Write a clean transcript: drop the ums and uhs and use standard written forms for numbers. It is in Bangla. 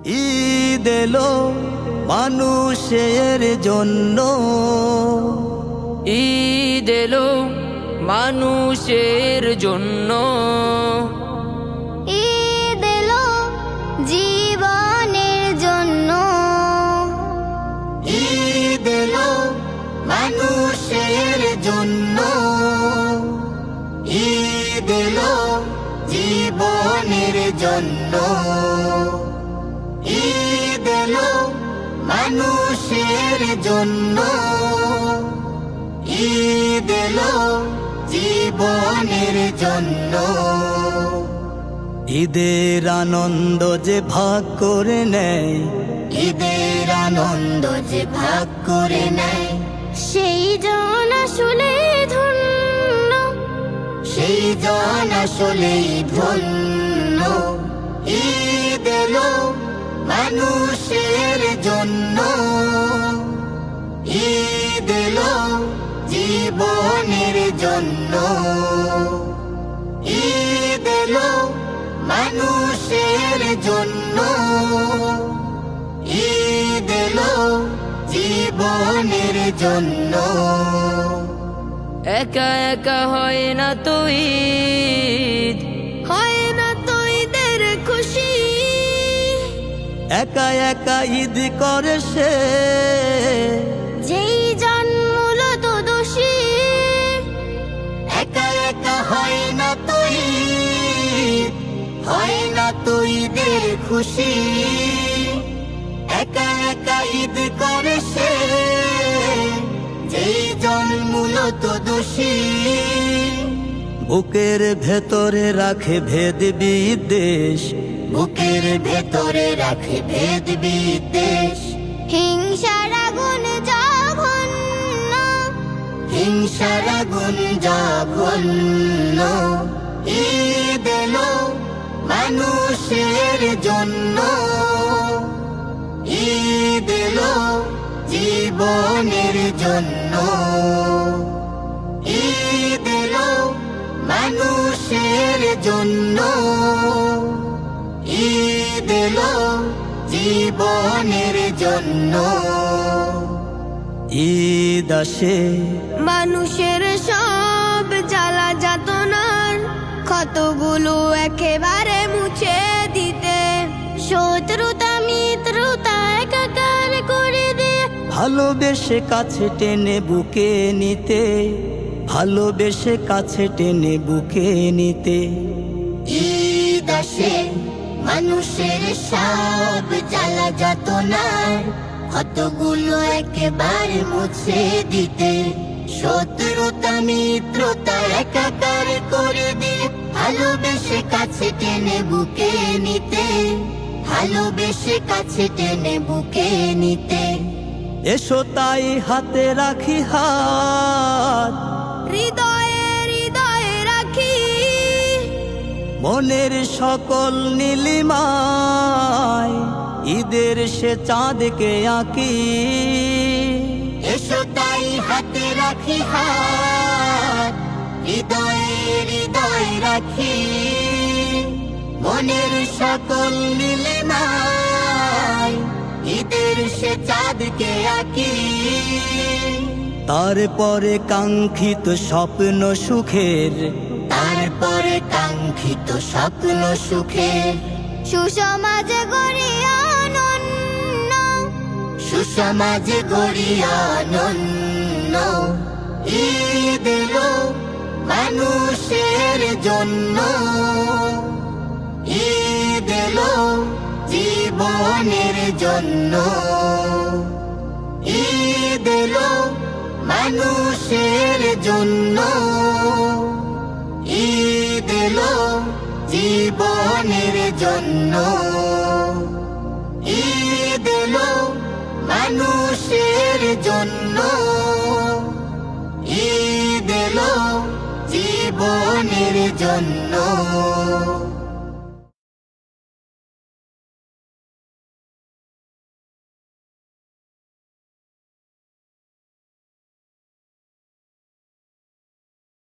ঈদ এলো মানুষের জন্য, ঈদ এলো মানুষের জন্য, ঈদ এলো জীবনের জন্য, ঈদ এলো মানুষের জন্য, ঈদ এলো জীবনের জন্য, ঈদ এলো মানুষের জন্য, ঈদ এলো জীবনের জন্য। ঈদের আনন্দ যে ভাগ করে নেয়, ঈদের আনন্দ যে ভাগ করে নেয়, সেই জন আসলে ধন্য, সেই জন আসলেই ধন্য। ঈদ এলো মানুষের জন্য, ঈদ এলো জীবনের জন্য, ঈদ এলো মানুষের জন্য, ঈদ এলো জীবনের জন্য। একা একা হয় না তো ঈদ, হয় না তো ঈদের খুশি, একা একা ঈদ করে সে, যেই জন মূলত দোষী। একা একা হয় না তো ঈদ, হয় না তো ঈদের খুশি, একা একা ঈদ করে সে, যেই জন মূলত দোষী। বুকের ভেতরে রাখে ভেদ বিদ্বেষ, বুকের ভেতরে রাখে ভেদ বিদ্বেষ, হিংসার আগুন জঘন্য, হিংসার আগুন জঘন্য। ঈদ এলো মানুষের জন্য, ঈদ এলো জীবনের জন্য, ঈদ এলো মানুষের জন্য, ঈদ এলো জীবনের জন্য। ঈদ আসে মানুষের সব জ্বালা যাতনার ক্ষতগুলো একেবারে মুছে দিতে, শত্রুতা মিত্রতা একাকার করে দিয়ে, ভালোবেসে কাছে টেনে বুকে নিতে, ভালোবেসে কাছে টেনে বুকে নিতে। ঈদ আসে মানুষের সব জ্বালা যাতনার ক্ষতগুলো একেবারে মুছে দিতে, শত্রুতা মিত্রতা একাকার করে দিয়ে, ভালোবেসে কাছে টেনে বুকে নিতে, ভালোবেসে কাছে টেনে বুকে নিতে। এসো তাই হাতে রাখি হাত, হৃদয়ে হৃদয়ে রাখি, মনের সকল নীলিমায় ঈদের সে চাঁদকে আঁকি। এসো তাই হাতে রাখি হাত, হৃদয়ে হৃদয়ে রাখি, মনের সকল নীলিমায় ঈদের সে চাঁদকে আঁকি। তারপরে কাঙ্ক্ষিত স্বপ্ন সুখের, তারপরে কাঙ্ক্ষিত স্বপ্ন সুখের, সুসমাজ গড়ি অনন্য, সুসমাজ গড়ি অনন্য। ঈদ এলো মানুষের জন্য, ঈদ এলো জীবনের জন্য, ঈদ এলো মানুষের জন্য, ঈদ এলো জীবনের জন্য, ঈদ এলো মানুষের জন্য, ঈদ এলো জীবনের জন্য।